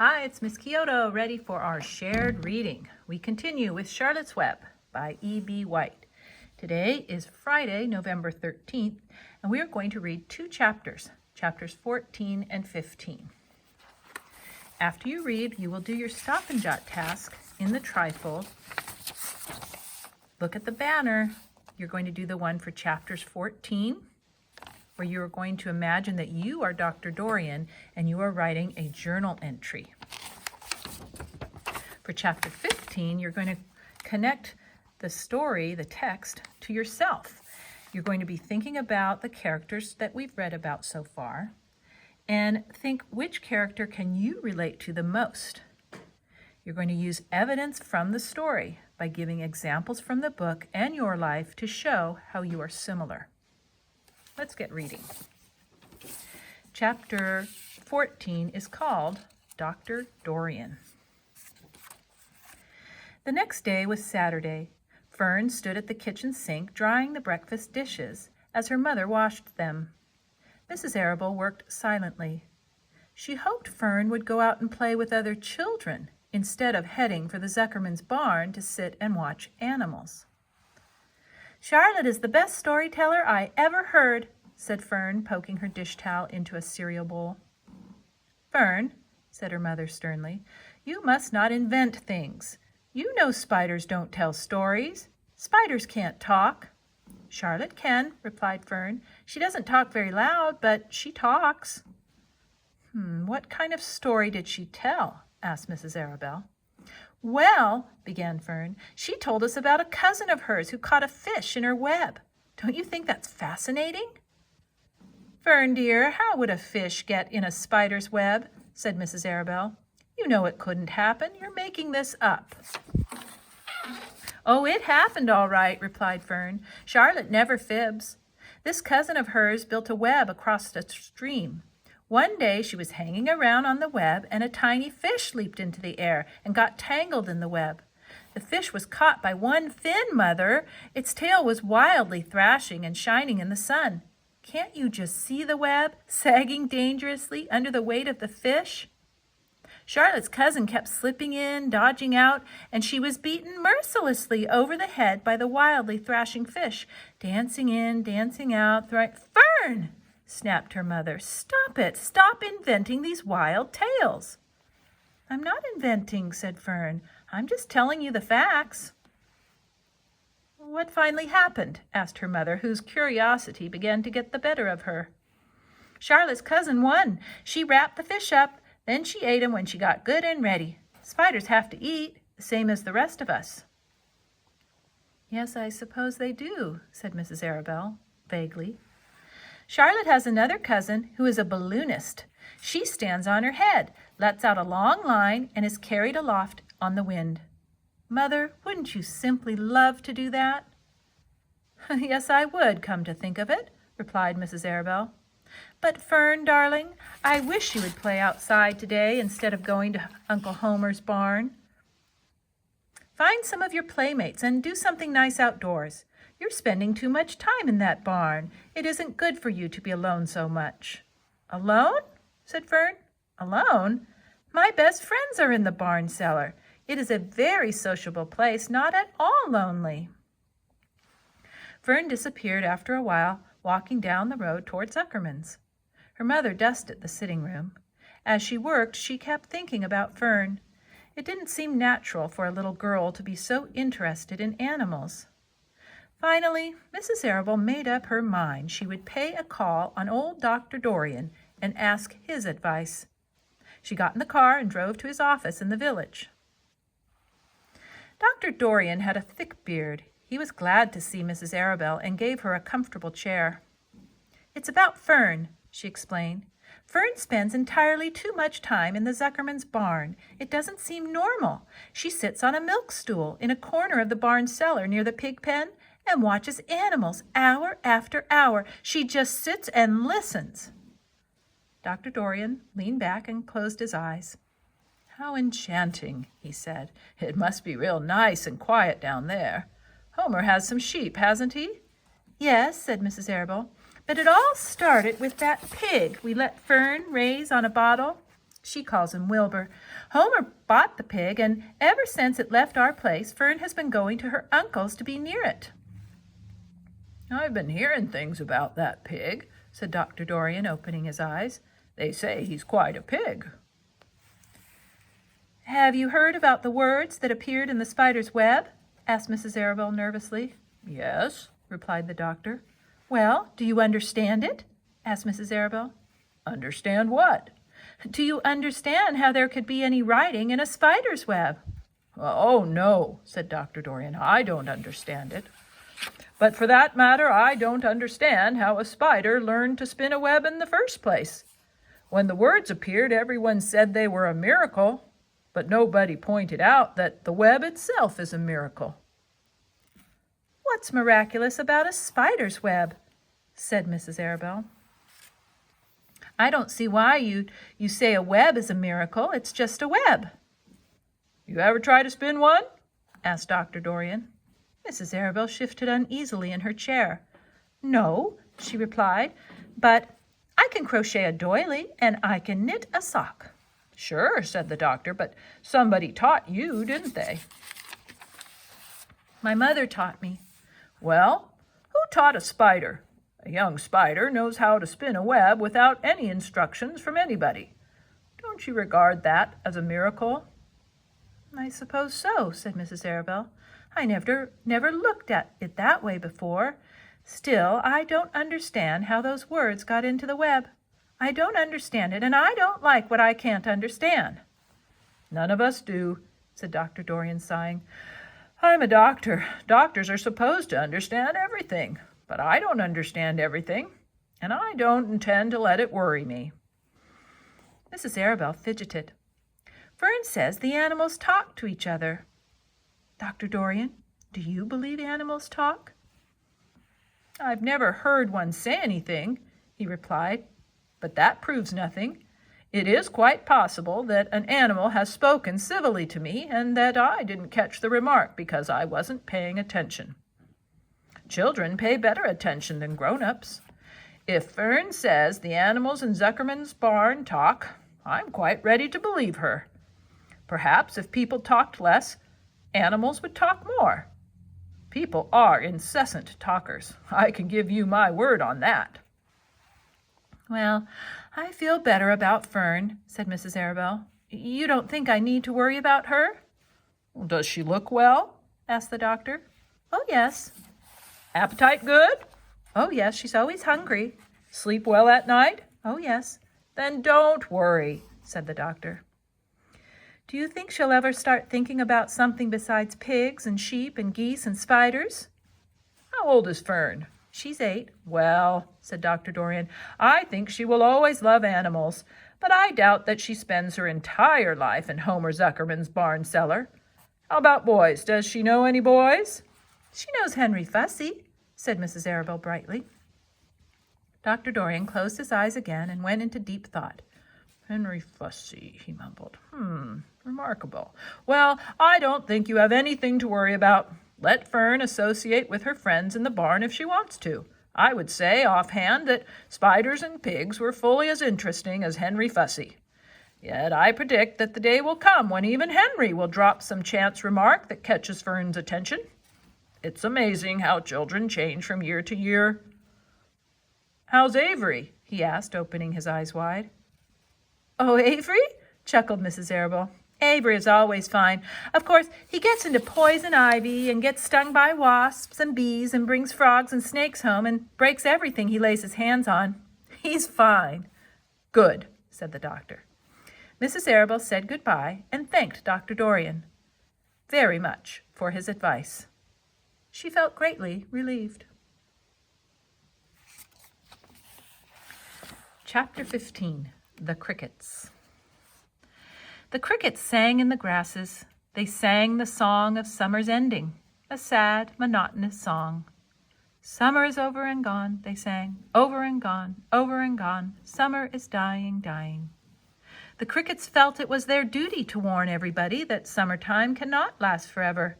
Hi, it's Miss Kyoto, ready for our shared reading. We continue with Charlotte's Web by E.B. White. Today is Friday, November 13th, and we are going to read two chapters, chapters 14 and 15. After you read, you will do your stop and jot task in the trifold. Look at the banner. You're going to do the one for chapters 14, where you are going to imagine that you are Dr. Dorian and you are writing a journal entry. For chapter 15, you're going to connect the story, the text, to yourself. You're going to be thinking about the characters that we've read about so far and think which character can you relate to the most. You're going to use evidence from the story by giving examples from the book and your life to show how you are similar. Let's get reading. Chapter 14 is called Dr. Dorian. The next day was Saturday. Fern stood at the kitchen sink drying the breakfast dishes as her mother washed them. Mrs. Arable worked silently. She hoped Fern would go out and play with other children instead of heading for the Zuckerman's barn to sit and watch animals. "Charlotte is the best storyteller I ever heard," said Fern, poking her dish towel into a cereal bowl. "Fern," said her mother sternly, "you must not invent things. You know spiders don't tell stories. Spiders can't talk." "Charlotte can," replied Fern. "She doesn't talk very loud, but she talks." What kind of story did she tell?" asked Mrs. Arable. "Well," began Fern, "she told us about a cousin of hers who caught a fish in her web. Don't you think that's fascinating?" "Fern, dear, how would a fish get in a spider's web?" said Mrs. Arable. "You know it couldn't happen. You're making this up." "Oh, it happened all right," replied Fern. "Charlotte never fibs. This cousin of hers built a web across the stream. One day she was hanging around on the web, and a tiny fish leaped into the air and got tangled in the web. The fish was caught by one fin, Mother. Its tail was wildly thrashing and shining in the sun. Can't you just see the web, sagging dangerously under the weight of the fish? Charlotte's cousin kept slipping in, dodging out, and she was beaten mercilessly over the head by the wildly thrashing fish, dancing in, dancing out. "Fern!" snapped her mother. "Stop it! Stop inventing these wild tales." "I'm not inventing," said Fern. "I'm just telling you the facts." "What finally happened?" asked her mother, whose curiosity began to get the better of her. "Charlotte's cousin won. She wrapped the fish up. Then she ate him when she got good and ready. Spiders have to eat, the same as the rest of us." "Yes, I suppose they do," said Mrs. Arable, vaguely. "Charlotte has another cousin who is a balloonist. She stands on her head, lets out a long line, and is carried aloft on the wind. Mother, wouldn't you simply love to do that?" "Yes, I would, come to think of it," replied Mrs. Arable. "But Fern, darling, I wish you would play outside today instead of going to Uncle Homer's barn. Find some of your playmates and do something nice outdoors. You're spending too much time in that barn. It isn't good for you to be alone so much." "Alone?" said Fern. "Alone? My best friends are in the barn cellar. It is a very sociable place, not at all lonely." Fern disappeared after a while, walking down the road toward Zuckerman's. Her mother dusted the sitting room. As she worked, she kept thinking about Fern. It didn't seem natural for a little girl to be so interested in animals. Finally, Mrs. Arable made up her mind she would pay a call on old Dr. Dorian and ask his advice. She got in the car and drove to his office in the village. Dr. Dorian had a thick beard. He was glad to see Mrs. Arable and gave her a comfortable chair. "It's about Fern," she explained. "Fern spends entirely too much time in the Zuckerman's barn. It doesn't seem normal. She sits on a milk stool in a corner of the barn cellar near the pig pen and watches animals hour after hour. She just sits and listens." Dr. Dorian leaned back and closed his eyes. "How enchanting," he said. "It must be real nice and quiet down there. Homer has some sheep, hasn't he?" "Yes," said Mrs. Arable. "But it all started with that pig we let Fern raise on a bottle." She calls him Wilbur. Homer bought the pig, and ever since it left our place, Fern has been going to her uncle's to be near it. I've been hearing things about that pig, said Dr. Dorian, opening his eyes. They say he's quite a pig. Have you heard about the words that appeared in the spider's web? Asked Mrs. Arabelle nervously. Yes, replied the doctor. Well, do you understand it? Asked Mrs. Arabelle. Understand what? Do you understand how there could be any writing in a spider's web? Oh, no, said Dr. Dorian. I don't understand it. But for that matter, I don't understand how a spider learned to spin a web in the first place. When the words appeared, everyone said they were a miracle, but nobody pointed out that the web itself is a miracle. What's miraculous about a spider's web? Said Mrs. Arabelle. I don't see why you say a web is a miracle. It's just a web. You ever try to spin one? Asked Dr. Dorian. Mrs. Arabelle shifted uneasily in her chair. No, she replied, but I can crochet a doily and I can knit a sock. Sure, said the doctor, but somebody taught you, didn't they? My mother taught me. Well, who taught a spider? A young spider knows how to spin a web without any instructions from anybody. Don't you regard that as a miracle? I suppose so, said Mrs. Arabelle. I never looked at it that way before. Still, I don't understand how those words got into the web. I don't understand it, and I don't like what I can't understand. None of us do, said Dr. Dorian, sighing. I'm a doctor. Doctors are supposed to understand everything, but I don't understand everything, and I don't intend to let it worry me. Mrs. Arabelle fidgeted. Fern says the animals talk to each other. Dr. Dorian, do you believe animals talk? I've never heard one say anything, he replied, but that proves nothing. It is quite possible that an animal has spoken civilly to me and that I didn't catch the remark because I wasn't paying attention. Children pay better attention than grown-ups. If Fern says the animals in Zuckerman's barn talk, I'm quite ready to believe her. Perhaps if people talked less, animals would talk more. People are incessant talkers. I can give you my word on that. Well, I feel better about Fern, said Mrs. Arabelle. You don't think I need to worry about her? Does she look well? Asked the doctor. Oh, yes. Appetite good? Oh, yes, she's always hungry. Sleep well at night? Oh, yes. Then don't worry, said the doctor. Do you think she'll ever start thinking about something besides pigs and sheep and geese and spiders? How old is Fern? She's 8. Well, said Dr. Dorian, I think she will always love animals, but I doubt that she spends her entire life in Homer Zuckerman's barn cellar. How about boys? Does she know any boys? She knows Henry Fussy, said Mrs. Arabelle brightly. Dr. Dorian closed his eyes again and went into deep thought. Henry Fussy, he mumbled. Remarkable. Well, I don't think you have anything to worry about. Let Fern associate with her friends in the barn if she wants to. I would say offhand that spiders and pigs were fully as interesting as Henry Fussy. Yet I predict that the day will come when even Henry will drop some chance remark that catches Fern's attention. It's amazing how children change from year to year. How's Avery? He asked, opening his eyes wide. Oh, Avery? Chuckled Mrs. Arabelle. Avery is always fine. Of course, he gets into poison ivy and gets stung by wasps and bees and brings frogs and snakes home and breaks everything he lays his hands on. He's fine. Good, said the doctor. Mrs. Arabelle said goodbye and thanked Dr. Dorian very much for his advice. She felt greatly relieved. Chapter 15. The Crickets. The crickets sang in the grasses. They sang the song of summer's ending, a sad, monotonous song. Summer is over and gone, they sang, over and gone, over and gone. Summer is dying, dying. The crickets felt it was their duty to warn everybody that summertime cannot last forever.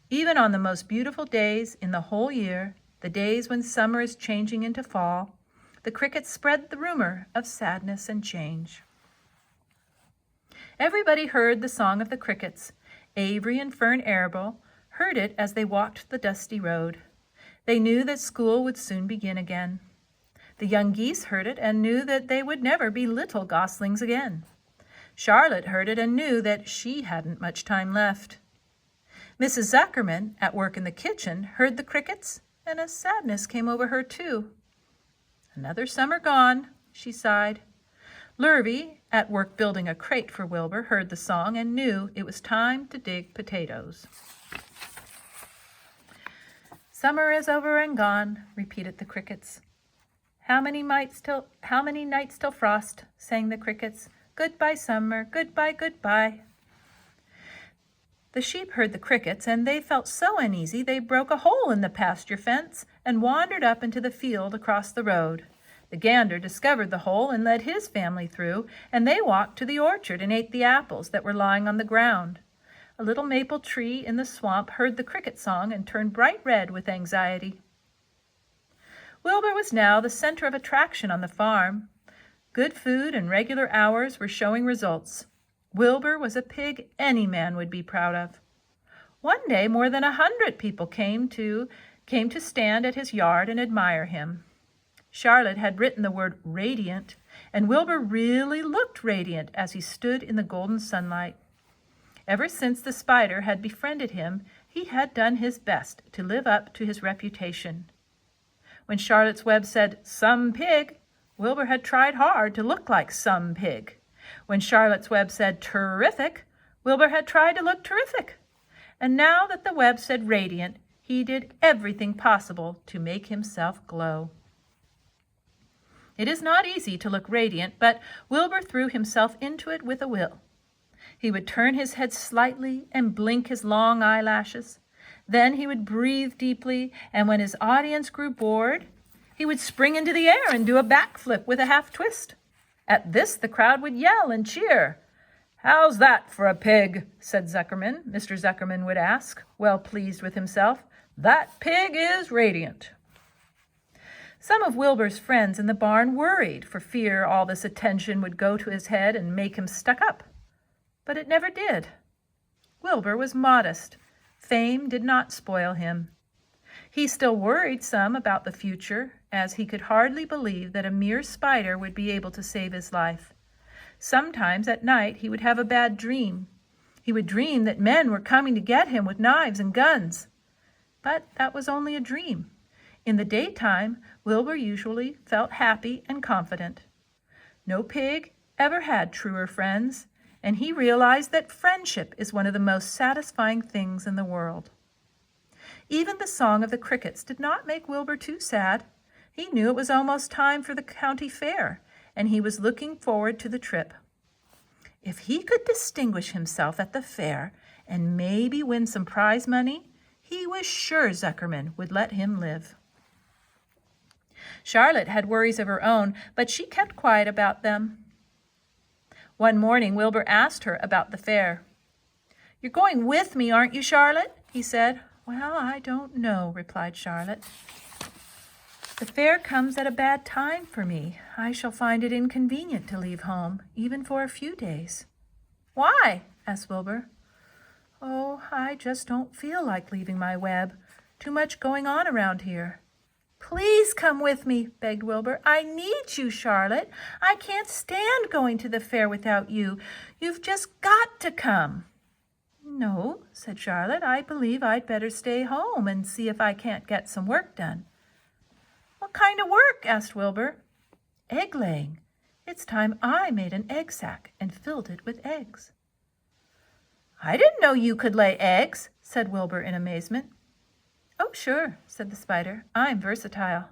Even on the most beautiful days in the whole year, the days when summer is changing into fall, the crickets spread the rumor of sadness and change. Everybody heard the song of the crickets. Avery and Fern Arable heard it as they walked the dusty road. They knew that school would soon begin again. The young geese heard it and knew that they would never be little goslings again. Charlotte heard it and knew that she hadn't much time left. Mrs. Zuckerman, at work in the kitchen, heard the crickets, and a sadness came over her too. "Another summer gone," she sighed. Lurvy, at work building a crate for Wilbur, heard the song and knew it was time to dig potatoes. "Summer is over and gone," repeated the crickets. How many nights till frost," sang the crickets. "Goodbye, summer, goodbye, goodbye." The sheep heard the crickets, and they felt so uneasy they broke a hole in the pasture fence and wandered up into the field across the road. The gander discovered the hole and led his family through, and they walked to the orchard and ate the apples that were lying on the ground. A little maple tree in the swamp heard the cricket song and turned bright red with anxiety. Wilbur was now the center of attraction on the farm. Good food and regular hours were showing results. Wilbur was a pig any man would be proud of. One day more than 100 people came to stand at his yard and admire him. Charlotte had written the word radiant, and Wilbur really looked radiant as he stood in the golden sunlight. Ever since the spider had befriended him, he had done his best to live up to his reputation. When Charlotte's Web said, "Some pig," Wilbur had tried hard to look like some pig. When Charlotte's Web said, "Terrific," Wilbur had tried to look terrific. And now that the web said radiant, he did everything possible to make himself glow. It is not easy to look radiant, but Wilbur threw himself into it with a will. He would turn his head slightly and blink his long eyelashes. Then he would breathe deeply, and when his audience grew bored, he would spring into the air and do a backflip with a half twist. At this, the crowd would yell and cheer. "How's that for a pig?" said Zuckerman. Mr. Zuckerman would ask, well pleased with himself. "That pig is radiant." Some of Wilbur's friends in the barn worried for fear all this attention would go to his head and make him stuck up. But it never did. Wilbur was modest. Fame did not spoil him. He still worried some about the future, as he could hardly believe that a mere spider would be able to save his life. Sometimes at night he would have a bad dream. He would dream that men were coming to get him with knives and guns. But that was only a dream. In the daytime, Wilbur usually felt happy and confident. No pig ever had truer friends, and he realized that friendship is one of the most satisfying things in the world. Even the song of the crickets did not make Wilbur too sad. He knew it was almost time for the county fair, and he was looking forward to the trip. If he could distinguish himself at the fair and maybe win some prize money, he was sure Zuckerman would let him live. Charlotte had worries of her own, but she kept quiet about them. One morning, Wilbur asked her about the fair. "You're going with me, aren't you, Charlotte?" he said. "Well, I don't know," replied Charlotte. "The fair comes at a bad time for me. I shall find it inconvenient to leave home, even for a few days." "Why?" asked Wilbur. "Oh, I just don't feel like leaving my web. Too much going on around here." "Please come with me," begged Wilbur. "I need you, Charlotte. I can't stand going to the fair without you. You've just got to come." "No," said Charlotte. "I believe I'd better stay home and see if I can't get some work done." "What kind of work?" asked Wilbur. "Egg laying. It's time I made an egg sack and filled it with eggs." "I didn't know you could lay eggs," said Wilbur in amazement. "Oh, sure," said the spider. "I'm versatile."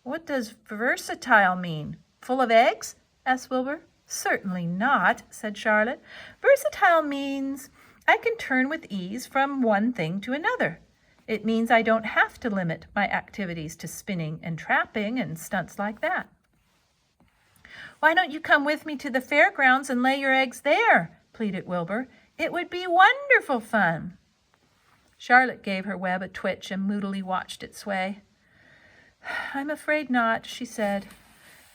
"What does versatile mean? Full of eggs?" asked Wilbur. "Certainly not," said Charlotte. "Versatile means I can turn with ease from one thing to another. It means I don't have to limit my activities to spinning and trapping and stunts like that." "Why don't you come with me to the fairgrounds and lay your eggs there?" pleaded Wilbur. "It would be wonderful fun." Charlotte gave her web a twitch and moodily watched it sway. "I'm afraid not," she said.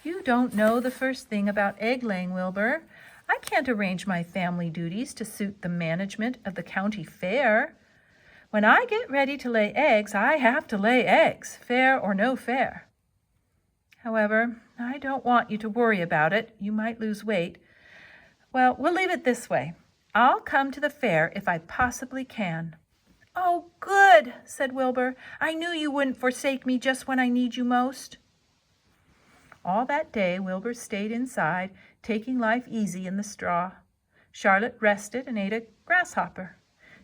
"You don't know the first thing about egg laying, Wilbur. I can't arrange my family duties to suit the management of the county fair. When I get ready to lay eggs, I have to lay eggs, fair or no fair. However, I don't want you to worry about it. You might lose weight. Well, we'll leave it this way. I'll come to the fair if I possibly can." "Oh, good," said Wilbur. "I knew you wouldn't forsake me just when I need you most." All that day Wilbur stayed inside, taking life easy in the straw. Charlotte rested and ate a grasshopper.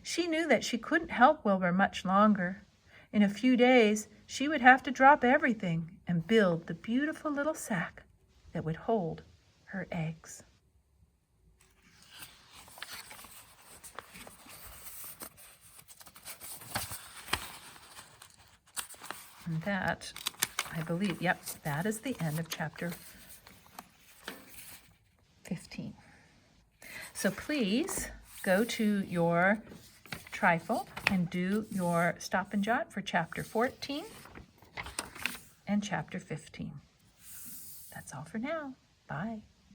She knew that she couldn't help Wilbur much longer. In a few days she would have to drop everything and build the beautiful little sack that would hold her eggs. And that, I believe, yep, that is the end of chapter 15. So please go to your trifold and do your stop and jot for chapter 14 and chapter 15. That's all for now. Bye.